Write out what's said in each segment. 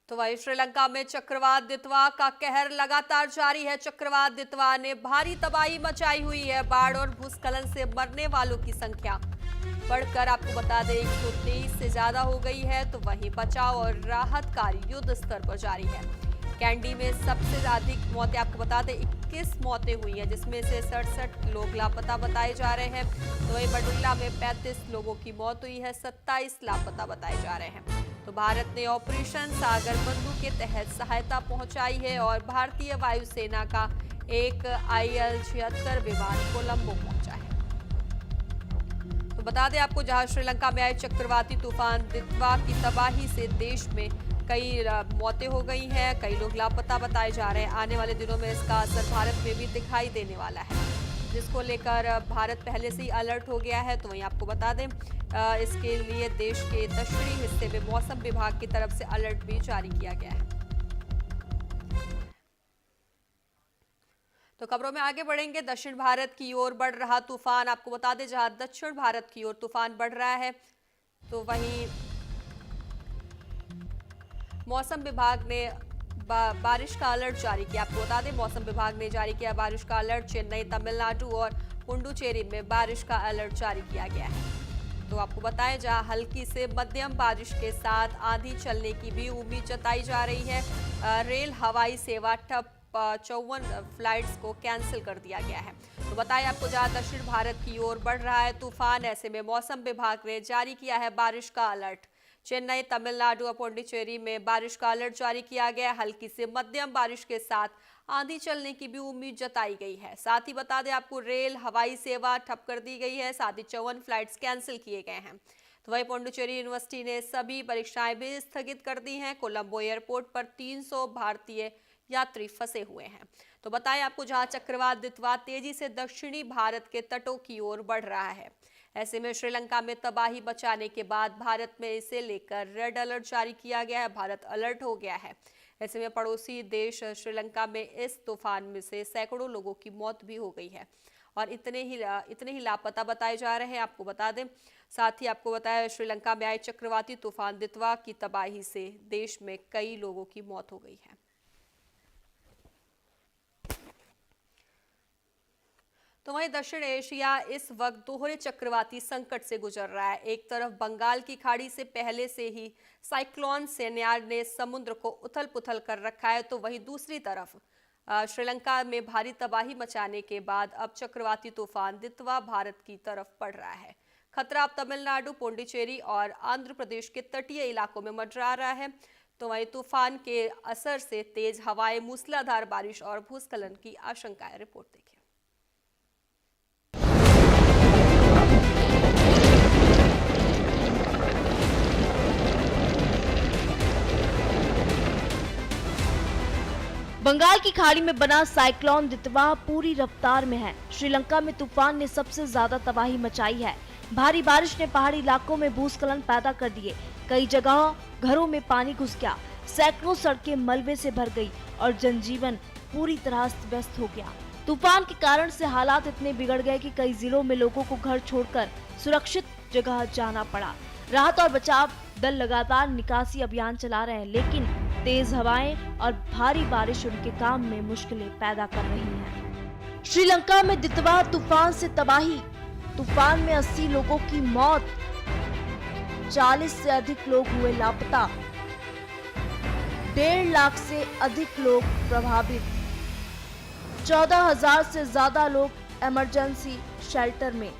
तो वहीं श्रीलंका में चक्रवात दितवा का कहर लगातार जारी है। चक्रवात दितवा ने भारी तबाही मचाई हुई है। बाढ़ और भूस्खलन से मरने वालों की संख्या बढ़कर आपको बता दें 123 से ज्यादा हो गई है। तो वहीं बचाव और राहत कार्य युद्ध स्तर पर जारी है। कैंडी में सबसे अधिक मौतें आपको बता दें 21 मौतें हुई हैं, जिसमें से 67 लोग लापता बताए जा रहे हैं। तो वहीं बडुल्ला में 35 लोगों की मौत हुई है, 27 लापता बताए जा रहे हैं। तो भारत ने ऑपरेशन सागर बंधु के तहत सहायता पहुंचाई है और भारतीय वायुसेना का एक IL-76 विमान कोलंबो पहुंचा है। तो बता दें आपको, जहां श्रीलंका में आए चक्रवाती तूफान दितवा की तबाही से देश में कई मौतें हो गई हैं, कई लोग लापता बताए जा रहे हैं। आने वाले दिनों में इसका असर भारत में भी दिखाई देने वाला है, जिसको लेकर भारत पहले से ही अलर्ट हो गया है। तो वहीं आपको बता दें इसके लिए देश के दक्षिणी हिस्से में मौसम विभाग की तरफ से अलर्ट भी जारी किया गया है। तो खबरों में आगे बढ़ेंगे। दक्षिण भारत की ओर बढ़ रहा तूफान, आपको बता दें जहां दक्षिण भारत की ओर तूफान बढ़ रहा है, तो वहीं मौसम विभाग ने बारिश का अलर्ट जारी किया। आपको बता दें मौसम विभाग ने जारी किया बारिश का अलर्ट। चेन्नई, तमिलनाडु और पुडुचेरी में बारिश का अलर्ट जारी किया गया है। तो आपको बताएं जहां हल्की से मध्यम बारिश के साथ आंधी चलने की भी उम्मीद जताई जा रही है। रेल हवाई सेवा ठप, 54 फ्लाइट्स को कैंसिल कर दिया गया है। तो बताएं आपको जहां दक्षिण भारत की ओर बढ़ रहा है तूफान, ऐसे में मौसम विभाग ने जारी किया है बारिश का अलर्ट। चेन्नई, तमिलनाडु और पुडुचेरी में बारिश का अलर्ट जारी किया गया है। हल्की से मध्यम बारिश के साथ आंधी चलने की भी उम्मीद जताई गई है। साथ ही बता दें आपको रेल हवाई सेवा ठप कर दी गई है, साथ ही 54 फ्लाइट्स कैंसिल किए गए हैं। तो वहीं पुडुचेरी यूनिवर्सिटी ने सभी परीक्षाएं भी स्थगित कर दी हैं। कोलंबो एयरपोर्ट पर 300 भारतीय यात्री फंसे हुए हैं। तो बताएं आपको जहां चक्रवात दितवा तेजी से दक्षिणी भारत के तटों की ओर बढ़ रहा है, ऐसे में श्रीलंका में तबाही बचाने के बाद भारत में इसे लेकर रेड अलर्ट जारी किया गया है। भारत अलर्ट हो गया है। ऐसे में पड़ोसी देश श्रीलंका में इस तूफान में से सैकड़ों लोगों की मौत भी हो गई है और इतने ही लापता बताए जा रहे हैं। आपको बता दें, साथ ही आपको बताया श्रीलंका में आए चक्रवाती तूफान दितवा की तबाही से देश में कई लोगों की मौत हो गई है। तो वहीं दक्षिण एशिया इस वक्त दोहरे चक्रवाती संकट से गुजर रहा है। एक तरफ बंगाल की खाड़ी से पहले से ही साइक्लोन सेन्यार ने समुद्र को उथल पुथल कर रखा है, तो वहीं दूसरी तरफ श्रीलंका में भारी तबाही मचाने के बाद अब चक्रवाती तूफान दितवा भारत की तरफ बढ़ रहा है। खतरा अब तमिलनाडु, पुडुचेरी और आंध्र प्रदेश के तटीय इलाकों में मंडरा रहा है। तो वहीं तूफान के असर से तेज हवाएं, मूसलाधार बारिश और भूस्खलन की आशंका है। रिपोर्ट देखिए। बंगाल की खाड़ी में बना साइक्लोन दितवा पूरी रफ्तार में है। श्रीलंका में तूफान ने सबसे ज्यादा तबाही मचाई है। भारी बारिश ने पहाड़ी इलाकों में भूस्खलन पैदा कर दिए। कई जगह घरों में पानी घुस गया, सैकड़ों सड़कें मलबे से भर गई और जनजीवन पूरी तरह अस्त व्यस्त हो गया। तूफान के कारण से हालात इतने बिगड़ गए कि कई जिलों में लोगों को घर छोड़कर सुरक्षित जगह जाना पड़ा। राहत और बचाव दल लगातार निकासी अभियान चला रहे हैं, लेकिन तेज हवाएं और भारी बारिश उनके काम में मुश्किलें पैदा कर रही हैं। श्रीलंका में दितवा तूफान से तबाही, तूफान में 80 लोगों की मौत, 40 से अधिक लोग हुए लापता, 1.5 लाख से अधिक लोग प्रभावित, 14,000 से ज्यादा लोग इमरजेंसी शेल्टर में।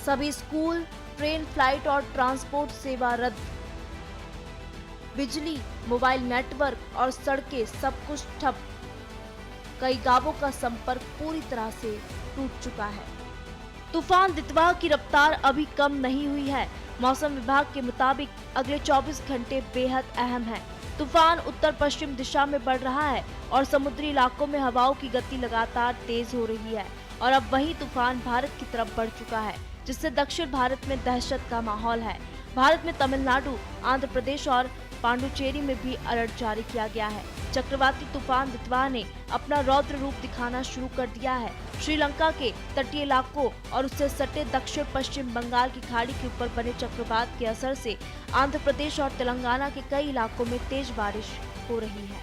सभी स्कूल, ट्रेन, फ्लाइट और ट्रांसपोर्ट सेवा रद्द। बिजली, मोबाइल नेटवर्क और सड़कें सब कुछ ठप। कई गांवों का संपर्क पूरी तरह से टूट चुका है। तूफान दितवा की रफ्तार अभी कम नहीं हुई है। मौसम विभाग के मुताबिक अगले 24 घंटे बेहद अहम हैं। तूफान उत्तर पश्चिम दिशा में बढ़ रहा है और समुद्री इलाकों में हवाओं की गति लगातार तेज हो रही है और अब वही तूफान भारत की तरफ बढ़ चुका है, जिससे दक्षिण भारत में दहशत का माहौल है। भारत में तमिलनाडु, आंध्र प्रदेश और पुडुचेरी में भी अलर्ट जारी किया गया है। चक्रवाती तूफान दितवा ने अपना रौद्र रूप दिखाना शुरू कर दिया है। श्रीलंका के तटीय इलाकों और उससे सटे दक्षिण पश्चिम बंगाल की खाड़ी के ऊपर बने चक्रवात के असर से आंध्र प्रदेश और तेलंगाना के कई इलाकों में तेज बारिश हो रही है।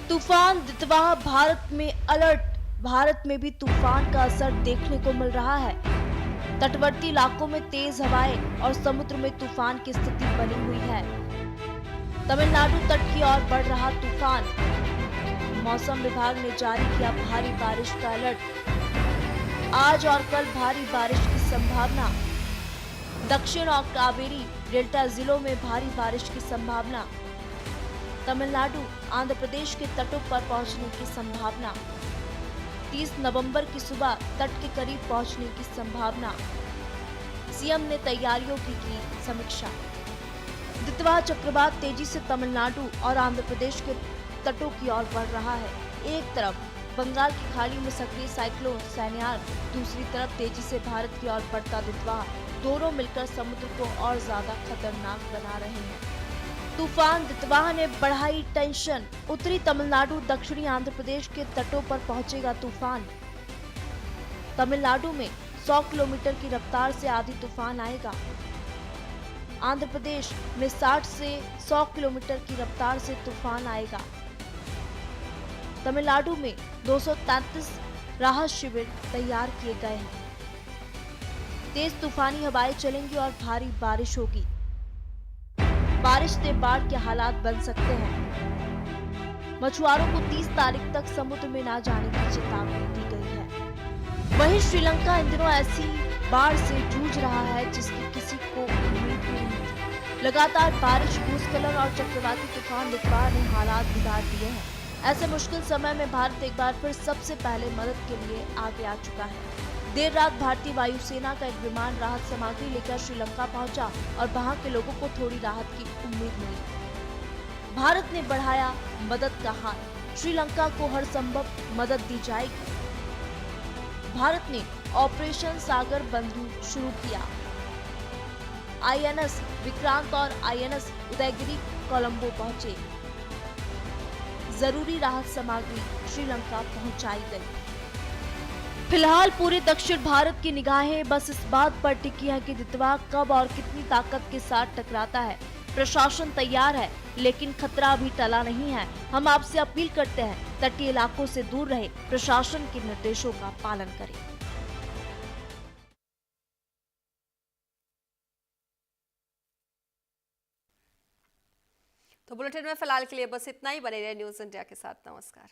तूफान दितवा भारत में अलर्ट। भारत में भी तूफान का असर देखने को मिल रहा है। तटवर्ती इलाकों में तेज हवाएं और समुद्र में तूफान की स्थिति बनी हुई है। तमिलनाडु तट की ओर बढ़ रहा तूफान। मौसम विभाग ने जारी किया भारी बारिश का अलर्ट। आज और कल भारी बारिश की संभावना। दक्षिण और कावेरी डेल्टा जिलों में भारी बारिश की संभावना। तमिलनाडु आंध्र प्रदेश के तटों पर पहुंचने की संभावना। 30 नवंबर की सुबह तट के करीब पहुंचने की संभावना। सीएम ने तैयारियों की समीक्षा। दितवा चक्रवात तेजी से तमिलनाडु और आंध्र प्रदेश के तटों की ओर बढ़ रहा है। एक तरफ बंगाल की खाड़ी में सक्रिय साइक्लोन सैन्यार, दूसरी तरफ तेजी से भारत की ओर बढ़ता दितवा, दोनों मिलकर समुद्र को और ज्यादा खतरनाक बना रहे हैं। तूफान दितवा ने बढ़ाई टेंशन। उत्तरी तमिलनाडु, दक्षिणी आंध्र प्रदेश के तटों पर पहुंचेगा तूफान। तमिलनाडु में 100 किलोमीटर की रफ्तार से आधी तूफान आएगा। आंध्र प्रदेश में 60 से 100 किलोमीटर की रफ्तार से तूफान आएगा। तमिलनाडु में 233 राहत शिविर तैयार किए गए हैं। तेज तूफानी हवाएं चलेंगी और भारी बारिश होगी। बारिश से बाढ़ के हालात बन सकते हैं। मछुआरों को 30 तारीख तक समुद्र में न जाने की चेतावनी दी गई है। वहीं श्रीलंका इन दिनों ऐसी बाढ़ से जूझ रहा है जिसकी किसी को उम्मीद भी नहीं थी। लगातार बारिश, भूस्खलन और चक्रवाती तूफान दितवा ने हालात बिगाड़ दिए हैं। ऐसे मुश्किल समय में भारत एक बार फिर सबसे पहले मदद के लिए आगे आ चुका है। देर रात भारतीय वायुसेना का एक विमान राहत सामग्री लेकर श्रीलंका पहुंचा और वहां के लोगों को थोड़ी राहत की उम्मीद मिली। भारत ने बढ़ाया मदद का हाथ। श्रीलंका को हर संभव मदद दी जाएगी। भारत ने ऑपरेशन सागर बंधु शुरू किया। आईएनएस विक्रांत और आईएनएस उदयगिरी कोलंबो पहुंचे। जरूरी राहत सामग्री श्रीलंका पहुंचाई गई। फिलहाल पूरे दक्षिण भारत की निगाहें बस इस बात पर टिकी हैं कि दितवा कब और कितनी ताकत के साथ टकराता है। प्रशासन तैयार है, लेकिन खतरा अभी टला नहीं है। हम आपसे अपील करते हैं, तटीय इलाकों से दूर रहे, प्रशासन के निर्देशों का पालन करें। तो बुलेटिन में फिलहाल के लिए बस इतना ही। बने रहे न्यूज़ इंडिया के साथ। नमस्कार।